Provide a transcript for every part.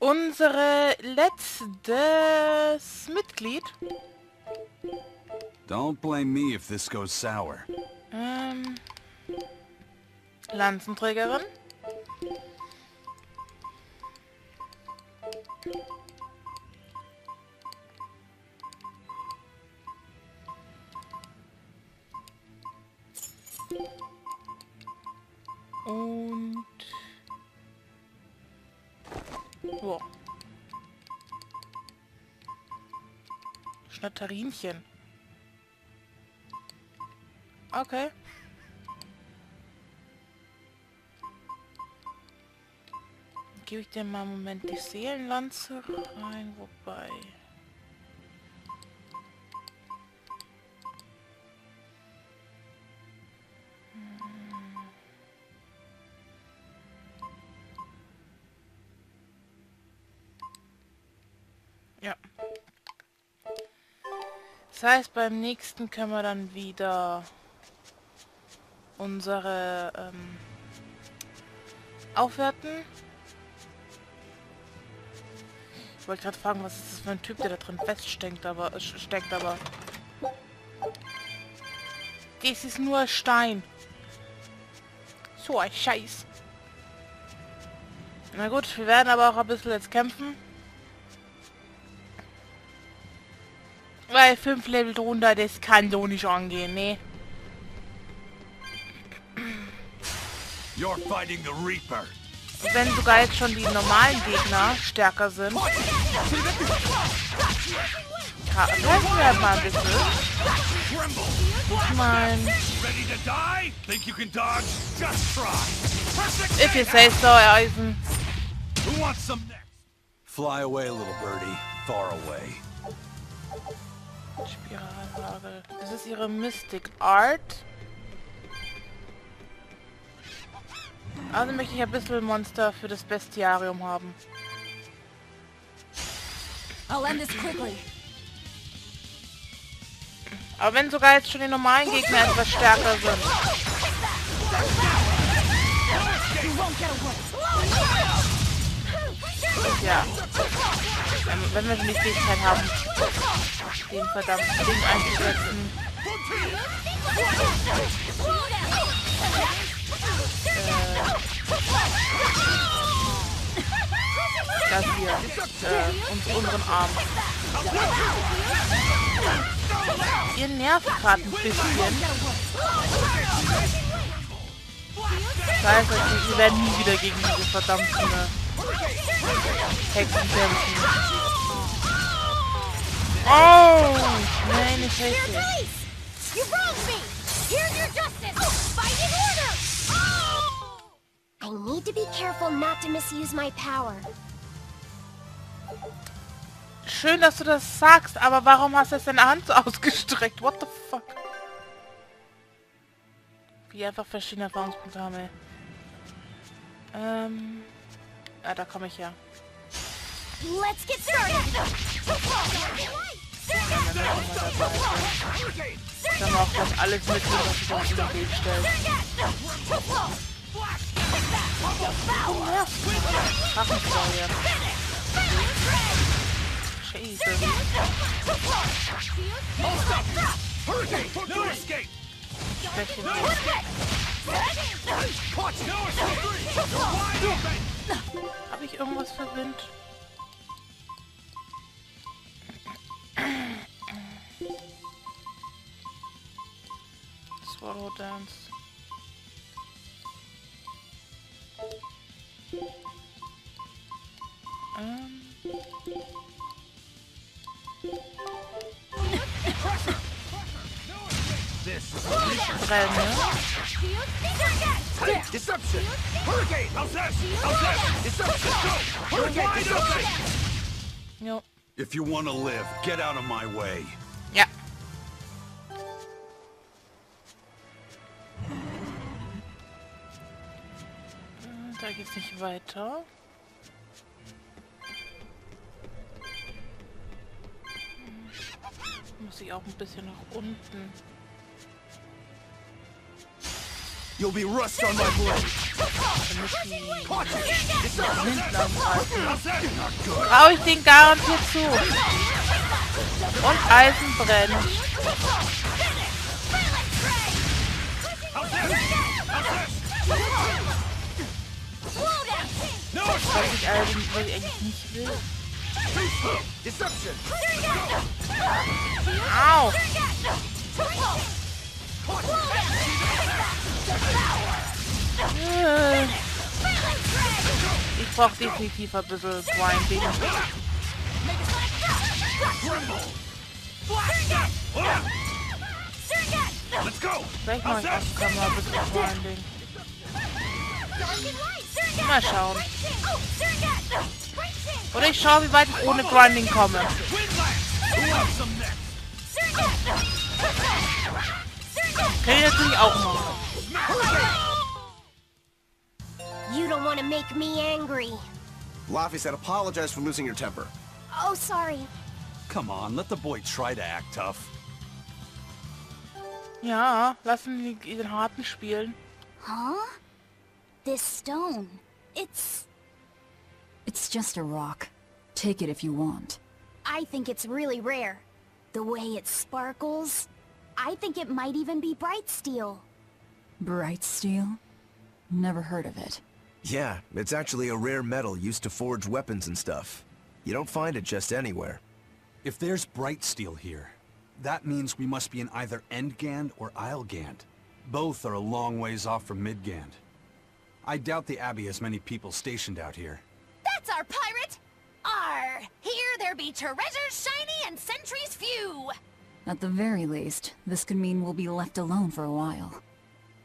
Unsere letztes Mitglied. Don't blame me if this goes sour. Lanzenträgerin. Und... Wow. Schnatterinchen. Okay. Gebe ich dir mal einen Moment die Seelenlanze rein, wobei... Ja. Das heißt, beim nächsten können wir dann wieder unsere aufwerten. Ich wollte gerade fragen, was ist das für ein Typ, der da drin feststeckt, aber das ist nur Stein. So ein Scheiß. Na gut, wir werden aber auch ein bisschen jetzt kämpfen. Weil 5 Level drunter, das kann so nicht angehen, ne? You're fighting the Reaper. Wenn sogar jetzt schon die normalen Gegner stärker sind. Helfen wir mal ein bisschen. Ich mein... If you say so, Eisen. Fly away, little birdie. Far away. Spiralhagel. Das ist ihre Mystic Art. Also möchte ich ein bisschen Monster für das Bestiarium haben. I'll end this quickly. Aber wenn sogar jetzt schon die normalen Gegner etwas stärker sind. Ja. Wenn wir schon die Fähigkeit haben, den verdammten Ding einzusetzen. Das hier. Unseren Arm. Ihr nervt gerade ein bisschen. Das heißt, wir werden nie wieder gegen diese verdammten Hexen kämpfen. Oh! Nein, nicht richtig. I need to be careful not to misuse my power. Schön, dass du das sagst, aber warum hast du jetzt deine Hand so ausgestreckt? What the fuck? Wie einfach verschiedene Erfahrungspunkte haben, ey. Ja, da komme ich her. Let's get started. Ich kann auch gleich alles mitnehmen, was ich auf den Weg stelle. Drachenfeuer. Scheiße. Habe ich irgendwas für Wind? Swallow Dance. Deception! Hurricane! How's this? How's this? Deception! Hurricane! Deception! Jo. If you want to live, get out of my way. Ja. Da geht's nicht weiter. Muss ich auch ein bisschen nach unten. You'll be rust on my blade. Dann müssen die hinten angreifen. Traue ich den garantiert zu. Und Eisen brennt. Was ich eigentlich nicht will. Au! Ich brauche definitiv ein bisschen Grinding. Vielleicht mache ich auf Kamera ein bisschen Grinding. Mal schauen. Oder ich schaue, wie weit ich ohne Grinding komme. Kann ich natürlich auch machen. You don't want to make me angry. Laffy said apologize for losing your temper. Oh, sorry. Come on, let the boy try to act tough. Ja, lassen wir den Harten spielen. Huh? This stone. It's just a rock. Take it if you want. I think it's really rare. The way it sparkles. I think it might even be bright steel. Bright steel? Never heard of it. Yeah, it's actually a rare metal used to forge weapons and stuff. You don't find it just anywhere. If there's bright steel here, that means we must be in either Endgand or Islegand. Both are a long ways off from Midgand. I doubt the Abbey has many people stationed out here. That's our pirate! Arr! Here there be treasures shiny and sentries few! At the very least, this could mean we'll be left alone for a while.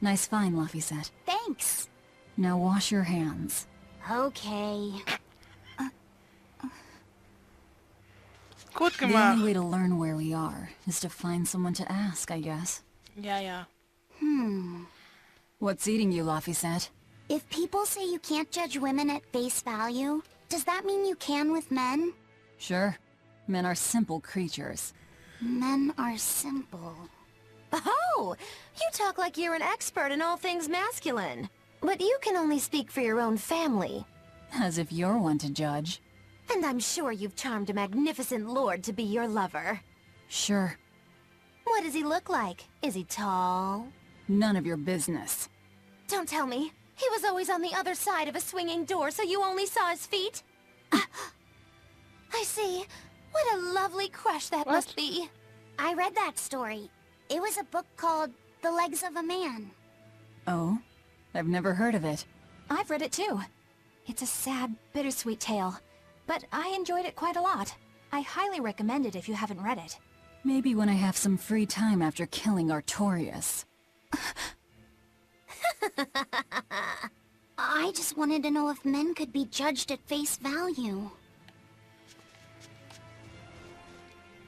Nice find, Laphicet. Thanks. Now wash your hands. Okay. Gut The gemacht. only way to learn where we are is to find someone to ask, I guess. Ja, ja. What's eating you, Laphicet? If people say you can't judge women at face value, does that mean you can with men? Sure. Men are simple creatures. Men are simple. Oh! You talk like you're an expert in all things masculine. But you can only speak for your own family. As if you're one to judge. And I'm sure you've charmed a magnificent lord to be your lover. Sure. What does he look like? Is he tall? None of your business. Don't tell me. He was always on the other side of a swinging door, so you only saw his feet? I see. What a lovely crush that must be. I read that story. It was a book called The Legs of a Man. Oh? I've never heard of it. I've read it too. It's a sad, bittersweet tale. But I enjoyed it quite a lot. I highly recommend it if you haven't read it. Maybe when I have some free time after killing Artorias. I just wanted to know if men could be judged at face value.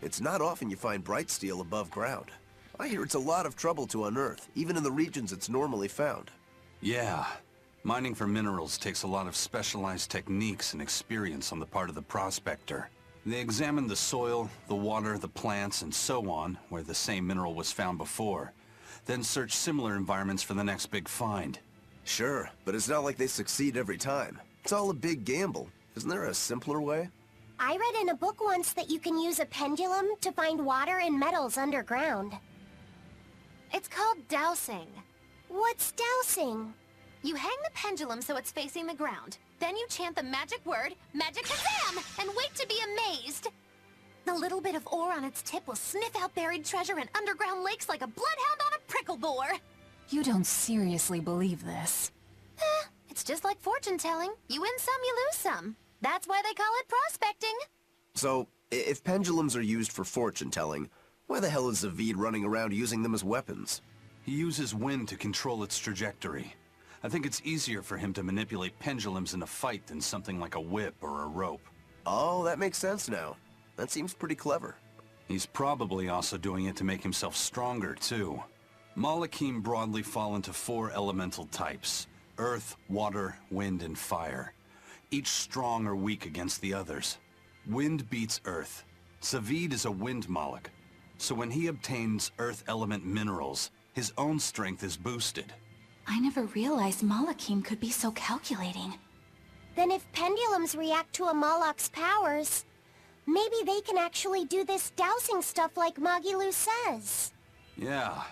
It's not often you find bright steel above ground. I hear it's a lot of trouble to unearth, even in the regions it's normally found. Yeah. Mining for minerals takes a lot of specialized techniques and experience on the part of the prospector. They examine the soil, the water, the plants, and so on, where the same mineral was found before. Then search similar environments for the next big find. Sure, but it's not like they succeed every time. It's all a big gamble. Isn't there a simpler way? I read in a book once that you can use a pendulum to find water and metals underground. It's called dowsing. What's dowsing? You hang the pendulum so it's facing the ground. Then you chant the magic word, Magic Kazam, and wait to be amazed. The little bit of ore on its tip will sniff out buried treasure in underground lakes like a bloodhound on a prickle bore. You don't seriously believe this. It's just like fortune telling. You win some, you lose some. That's why they call it prospecting. So, if pendulums are used for fortune-telling, why the hell is Zavid running around using them as weapons? He uses wind to control its trajectory. I think it's easier for him to manipulate pendulums in a fight than something like a whip or a rope. Oh, that makes sense now. That seems pretty clever. He's probably also doing it to make himself stronger, too. Malakim broadly fall into 4 elemental types: earth, water, wind, and fire. Each strong or weak against the others. Wind beats earth. Zavid is a wind Moloch, so when he obtains earth element minerals, his own strength is boosted. I never realized Malakim could be so calculating. Then if pendulums react to a Moloch's powers, maybe they can actually do this dowsing stuff like Magilu says. Yeah,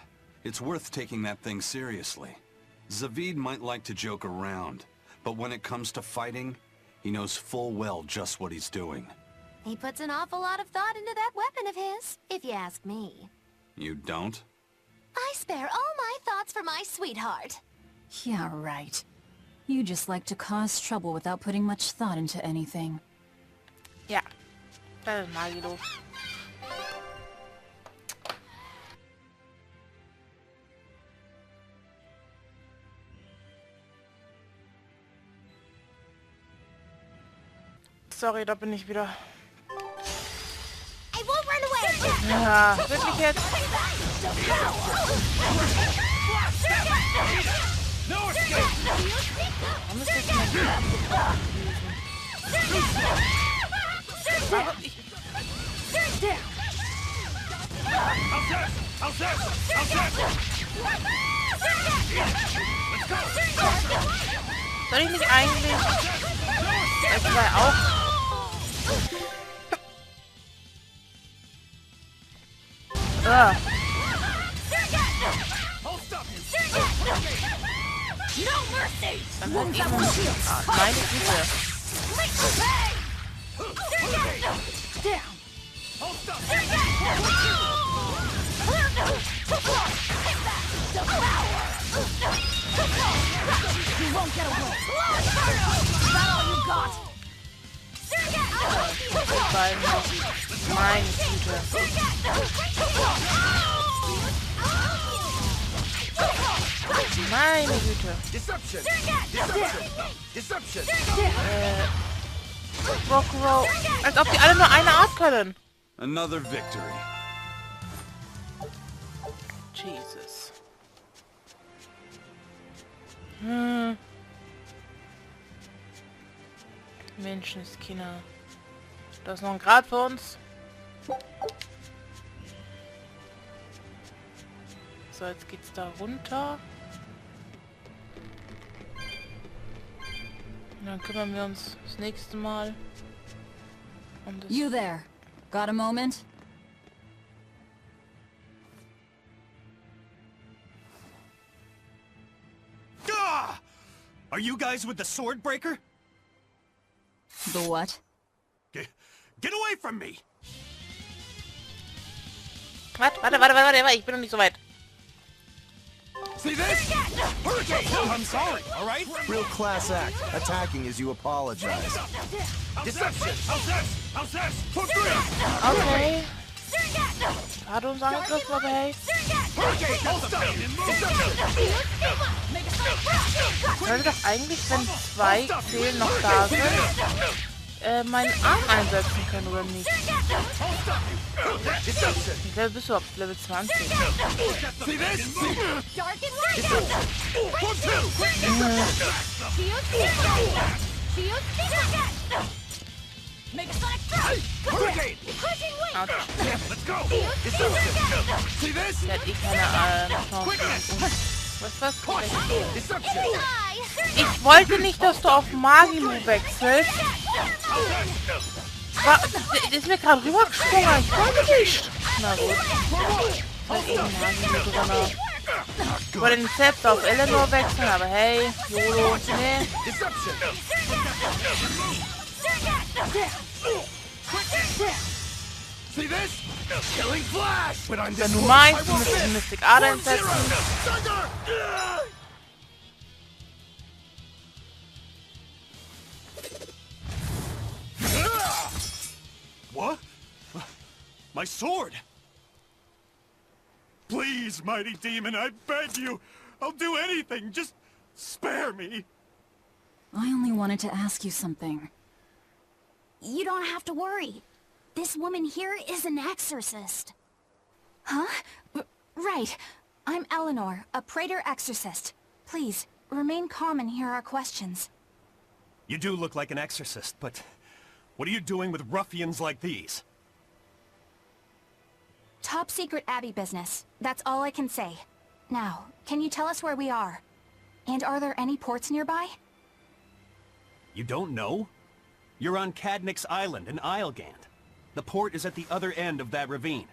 it's worth taking that thing seriously. Zavid might like to joke around, but when it comes to fighting, he knows full well just what he's doing. He puts an awful lot of thought into that weapon of his, if you ask me. You don't? I spare all my thoughts for my sweetheart. Yeah, right. You just like to cause trouble without putting much thought into anything. Ja, das ist Magilo. Sorry, da bin ich wieder. I won't run away! Ja, wirklich jetzt? Warum ist das denn Warum ich... Soll ich nicht eigentlich... Jetzt war auch... Ah. Dann halt eben... Ah, meine Güte. Meine Güte. Meine Güte. Rock'n'Roll. Als ob die alle nur eine Art können. Another victory. Jesus. Menschenskinder. Da ist noch ein Grad für uns. So, jetzt geht's da runter. Und dann kümmern wir uns das nächste Mal um das. You there. Got a moment? Ah! Are you guys with the sword breaker? The what? Get away from me! Warte, ich bin noch nicht so weit. See this? Hurricane! I'm sorry, all right? Real class act, attacking as you apologize. Deception! How's this? For three! Okay. Hat uns angegriffen, aber hey. Hurricane! Hold stop! Sollte doch eigentlich, wenn zwei Zählen noch da sind, meinen Arm einsetzen können, oder nicht? Wie Level bist du ab? Level 20. See this? Hurricane! Autsch. Let's go! Deception! See this? Der hat eh keine Chance. Was? Deception! Ich wollte nicht, dass du auf Magilu wechselst. Der ist mir gerade rübergesprungen. Ich wollte nicht. Na gut. Halt eben Magilu drin. Ich wollte nicht selbst auf Eleanor wechseln, aber hey, YOLO. Nee. Deception! See this? Killing flash! But I'm Wenn du meinst, du müsstest den Mystic Ader einsetzen. What? My sword! Please, mighty demon, I beg you! I'll do anything, just spare me! I only wanted to ask you something. You don't have to worry. This woman here is an exorcist. Huh? Right. I'm Eleanor, a Praetor exorcist. Please, remain calm and hear our questions. You do look like an exorcist, but what are you doing with ruffians like these? Top secret Abbey business. That's all I can say. Now, can you tell us where we are? And are there any ports nearby? You don't know? You're on Cadnick's Island in Islegand. The port is at the other end of that ravine.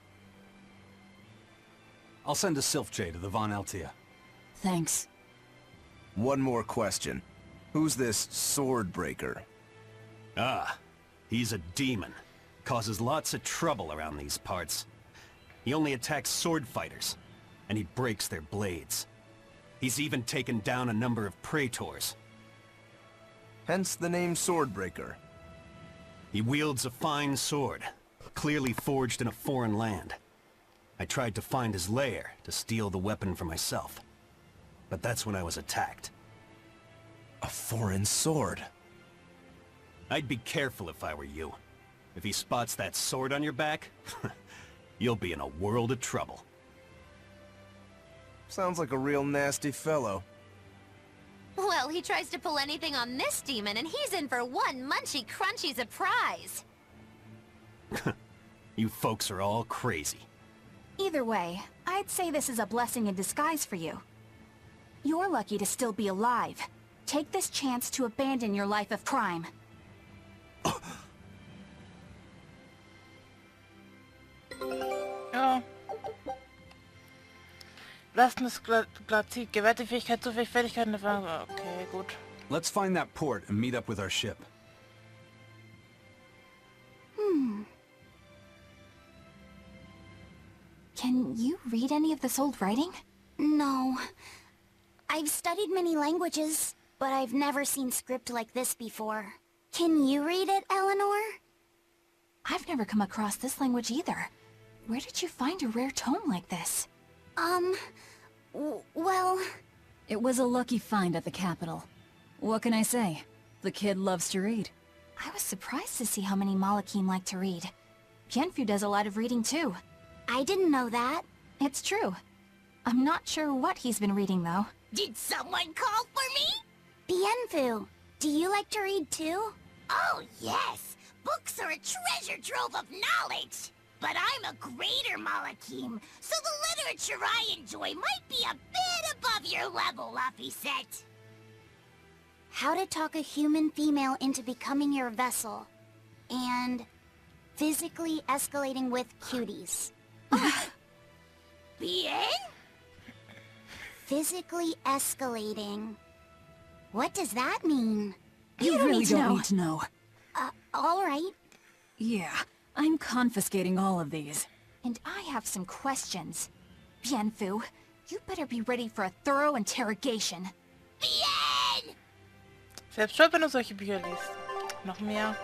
I'll send a Sylph-J to the Von Altia. Thanks. One more question. Who's this sword breaker? Ah, he's a demon. Causes lots of trouble around these parts. He only attacks sword fighters, and he breaks their blades. He's even taken down a number of praetors. Hence the name Swordbreaker. He wields a fine sword, clearly forged in a foreign land. I tried to find his lair to steal the weapon for myself. But that's when I was attacked. A foreign sword. I'd be careful if I were you. If he spots that sword on your back, you'll be in a world of trouble. Sounds like a real nasty fellow. Well, he tries to pull anything on this demon, and he's in for one munchy crunchy surprise. You folks are all crazy. Either way, I'd say this is a blessing in disguise for you. You're lucky to still be alive. Take this chance to abandon your life of crime. Ja. Belastendes Glatit. Gewährt die Fähigkeit, so viele Fertigkeiten. Okay, gut. Let's find that port and meet up with our ship. Can you read any of this old writing? No. I've studied many languages, but I've never seen script like this before. Can you read it, Eleanor? I've never come across this language either. Where did you find a rare tome like this? Well... It was a lucky find at the capital. What can I say? The kid loves to read. I was surprised to see how many Malakim like to read. Pienfu does a lot of reading too. I didn't know that. It's true. I'm not sure what he's been reading though. Did someone call for me? Pienfu, do you like to read too? Oh, yes. Books are a treasure trove of knowledge. But I'm a greater Malakim, so the literature I enjoy might be a bit above your level, Laphicet. How to talk a human female into becoming your vessel. And... physically escalating with cuties. Bien? Physically escalating. What does that mean? You don't really need to don't know. need to know. Alright. Yeah, I'm confiscating all of these. And I have some questions. Pienfu, you better be ready for a thorough interrogation. Bien! Selbst schuld, wenn du solche Bücher liest. Noch mehr.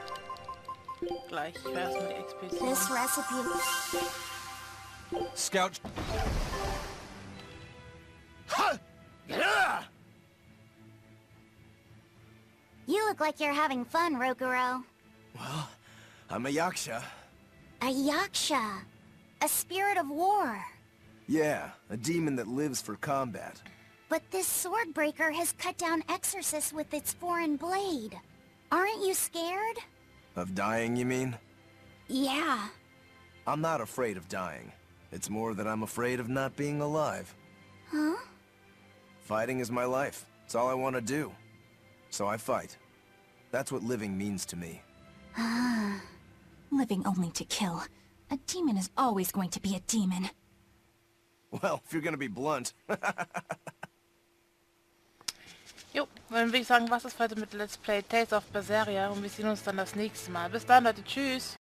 Gleich. Ich weiß erstmal die Expedition. This recipe... Scout... You look like you're having fun, Rokuro. Well, I'm a Yaksha. A Yaksha. A spirit of war. Yeah, a demon that lives for combat. But this swordbreaker has cut down exorcists with its foreign blade. Aren't you scared? Of dying, you mean? Yeah. I'm not afraid of dying. It's more that I'm afraid of not being alive. Huh? Fighting is my life. It's all I want to do. So I fight. That's what living means to me. Living only to kill. A demon is always going to be a demon. Well, if you're gonna be blunt. Jo, dann würde ich sagen, was ist heute mit Let's Play Tales of Berseria und wir sehen uns dann das nächste Mal. Bis dann, Leute. Tschüss.